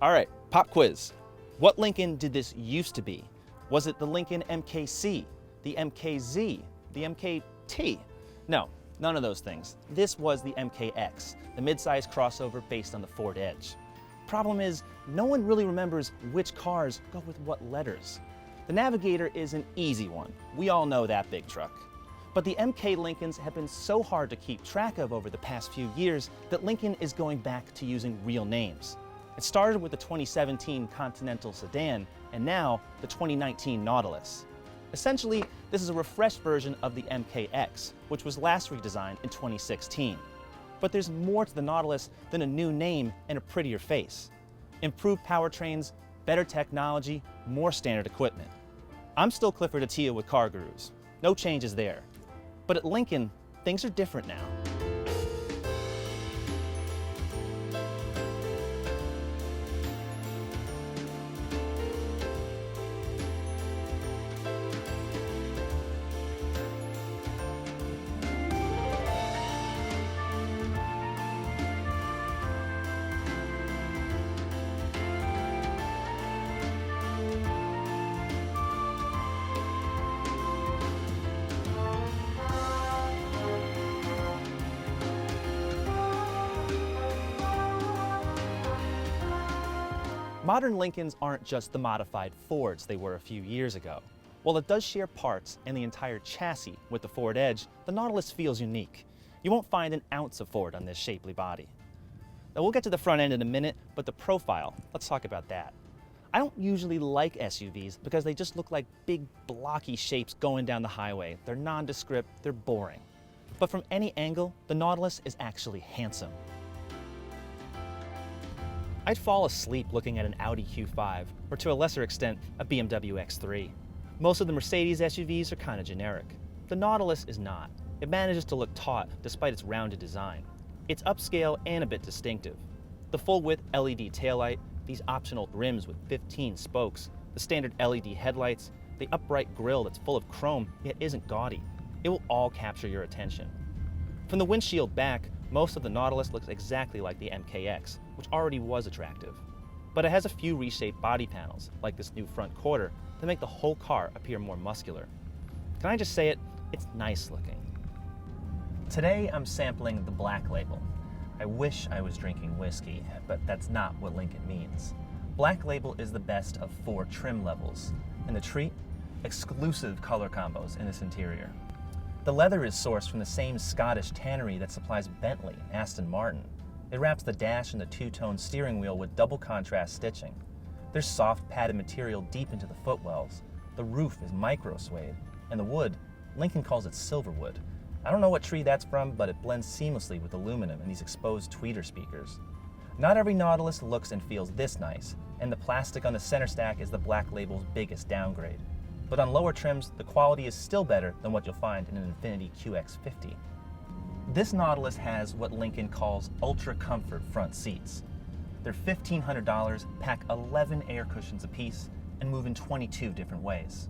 All right, pop quiz. What Lincoln did this used to be? Was it the Lincoln MKC, the MKZ, the MKT? No, none of those things. This was the MKX, the midsize crossover based on the Ford Edge. Problem is, no one really remembers which cars go with what letters. The Navigator is an easy one. We all know that big truck. But the MK Lincolns have been so hard to keep track of over the past few years that Lincoln is going back to using real names. It started with the 2017 Continental sedan, and now the 2019 Nautilus. Essentially, this is a refreshed version of the MKX, which was last redesigned in 2016. But there's more to the Nautilus than a new name and a prettier face. Improved powertrains, better technology, more standard equipment. I'm still Clifford Atiyeh with CarGurus. No changes there. But at Lincoln, things are different now. Modern Lincolns aren't just the modified Fords they were a few years ago. While it does share parts and the entire chassis with the Ford Edge, the Nautilus feels unique. You won't find an ounce of Ford on this shapely body. Now we'll get to the front end in a minute, but the profile, let's talk about that. I don't usually like SUVs because they just look like big blocky shapes going down the highway. They're nondescript, they're boring. But from any angle, the Nautilus is actually handsome. I'd fall asleep looking at an Audi Q5, or to a lesser extent, a BMW X3. Most of the Mercedes SUVs are kind of generic. The Nautilus is not. It manages to look taut despite its rounded design. It's upscale and a bit distinctive. The full-width LED taillight, these optional rims with 15 spokes, the standard LED headlights, the upright grille that's full of chrome yet isn't gaudy. It will all capture your attention. From the windshield back, most of the Nautilus looks exactly like the MKX, which already was attractive. But it has a few reshaped body panels, like this new front quarter, that make the whole car appear more muscular. Can I just say it? It's nice looking. Today I'm sampling the Black Label. I wish I was drinking whiskey, but that's not what Lincoln means. Black Label is the best of 4 trim levels, and the treat? Exclusive color combos in this interior. The leather is sourced from the same Scottish tannery that supplies Bentley and Aston Martin. It wraps the dash and the two-tone steering wheel with double contrast stitching. There's soft padded material deep into the footwells. The roof is micro suede, and the wood, Lincoln calls it silver wood. I don't know what tree that's from, but it blends seamlessly with aluminum and these exposed tweeter speakers. Not every Nautilus looks and feels this nice, and the plastic on the center stack is the Black Label's biggest downgrade. But on lower trims, the quality is still better than what you'll find in an INFINITI QX50. This Nautilus has what Lincoln calls ultra comfort front seats. They're $1,500, pack 11 air cushions apiece, and move in 22 different ways.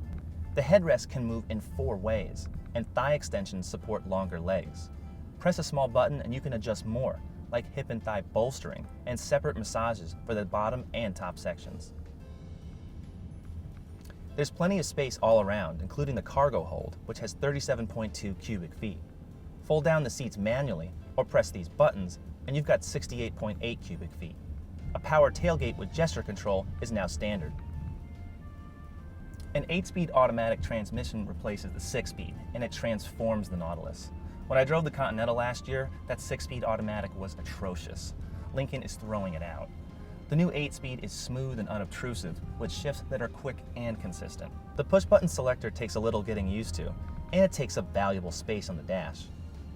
The headrest can move in 4 ways, and thigh extensions support longer legs. Press a small button and you can adjust more, like hip and thigh bolstering, and separate massages for the bottom and top sections. There's plenty of space all around, including the cargo hold, which has 37.2 cubic feet. Fold down the seats manually, or press these buttons, and you've got 68.8 cubic feet. A power tailgate with gesture control is now standard. An 8-speed automatic transmission replaces the 6-speed, and it transforms the Nautilus. When I drove the Continental last year, that 6-speed automatic was atrocious. Lincoln is throwing it out. The new 8-speed is smooth and unobtrusive, with shifts that are quick and consistent. The push-button selector takes a little getting used to, and it takes up valuable space on the dash.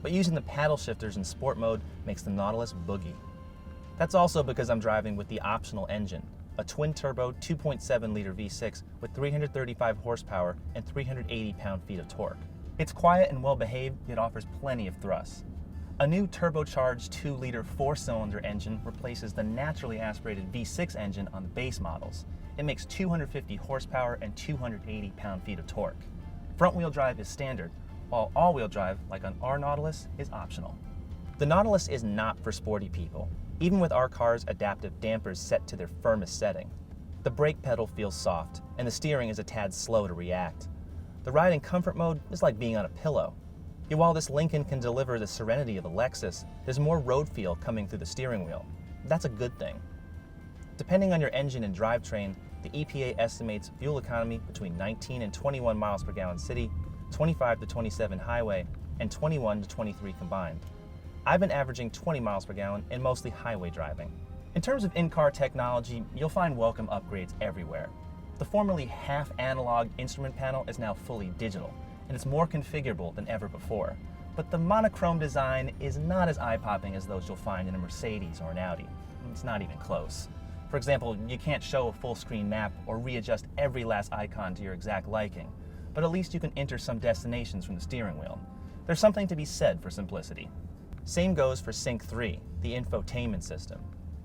But using the paddle shifters in sport mode makes the Nautilus boogie. That's also because I'm driving with the optional engine, a twin-turbo 2.7-liter V6 with 335 horsepower and 380 pound-feet of torque. It's quiet and well-behaved, yet offers plenty of thrust. A new turbocharged 2-liter 4-cylinder engine replaces the naturally aspirated V6 engine on the base models. It makes 250 horsepower and 280 pound-feet of torque. Front-wheel drive is standard, while all-wheel drive, like on our Nautilus, is optional. The Nautilus is not for sporty people, even with our car's adaptive dampers set to their firmest setting. The brake pedal feels soft, and the steering is a tad slow to react. The ride in comfort mode is like being on a pillow. Yet while this Lincoln can deliver the serenity of a Lexus, there's more road feel coming through the steering wheel. That's a good thing. Depending on your engine and drivetrain, the EPA estimates fuel economy between 19 and 21 miles per gallon city, 25 to 27 highway, and 21 to 23 combined. I've been averaging 20 miles per gallon in mostly highway driving. In terms of in-car technology, you'll find welcome upgrades everywhere. The formerly half-analog instrument panel is now fully digital, and it's more configurable than ever before. But the monochrome design is not as eye-popping as those you'll find in a Mercedes or an Audi. It's not even close. For example, you can't show a full-screen map or readjust every last icon to your exact liking, but at least you can enter some destinations from the steering wheel. There's something to be said for simplicity. Same goes for Sync 3, the infotainment system.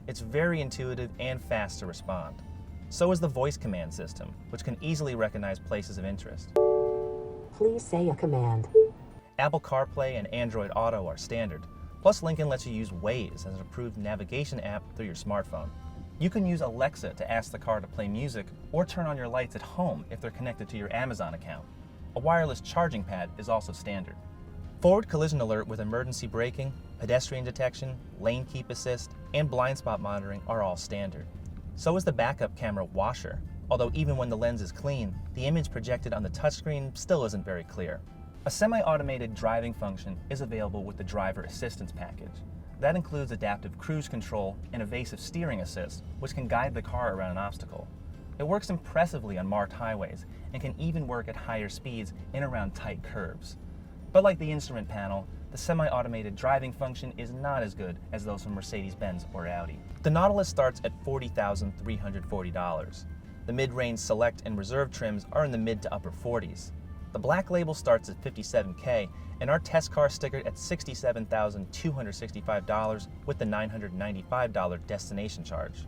It's very intuitive and fast to respond. So is the voice command system, which can easily recognize places of interest. Please say a command. Apple CarPlay and Android Auto are standard, plus Lincoln lets you use Waze as an approved navigation app through your smartphone. You can use Alexa to ask the car to play music or turn on your lights at home if they're connected to your Amazon account. A wireless charging pad is also standard. Forward collision alert with emergency braking, pedestrian detection, lane keep assist, and blind spot monitoring are all standard. So is the backup camera washer, although even when the lens is clean, the image projected on the touchscreen still isn't very clear. A semi-automated driving function is available with the driver assistance package. That includes adaptive cruise control and evasive steering assist, which can guide the car around an obstacle. It works impressively on marked highways and can even work at higher speeds in around tight curves. But like the instrument panel, the semi-automated driving function is not as good as those from Mercedes-Benz or Audi. The Nautilus starts at $40,340. The mid-range Select and Reserve trims are in the mid to upper 40s. The Black Label starts at $57K, and our test car stickered at $67,265 with the $995 destination charge.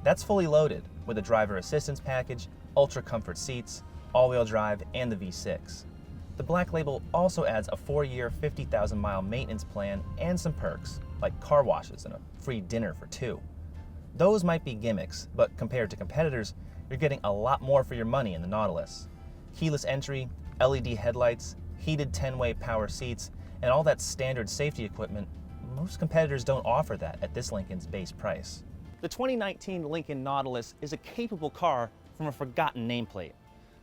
That's fully loaded with a driver assistance package, ultra comfort seats, all-wheel drive, and the V6. The Black Label also adds a 4-year, 50,000-mile maintenance plan and some perks, like car washes and a free dinner for 2. Those might be gimmicks, but compared to competitors, you're getting a lot more for your money in the Nautilus. Keyless entry, LED headlights, heated 10-way power seats, and all that standard safety equipment, most competitors don't offer that at this Lincoln's base price. The 2019 Lincoln Nautilus is a capable car from a forgotten nameplate.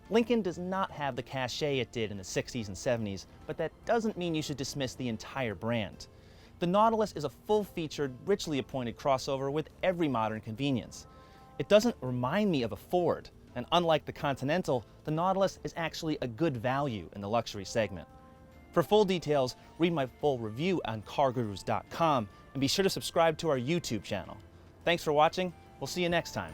Lincoln does not have the cachet it did in the 60s and 70s, but that doesn't mean you should dismiss the entire brand. The Nautilus is a full-featured, richly appointed crossover with every modern convenience. It doesn't remind me of a Ford, and unlike the Continental, the Nautilus is actually a good value in the luxury segment. For full details, read my full review on CarGurus.com and be sure to subscribe to our YouTube channel. Thanks for watching. We'll see you next time.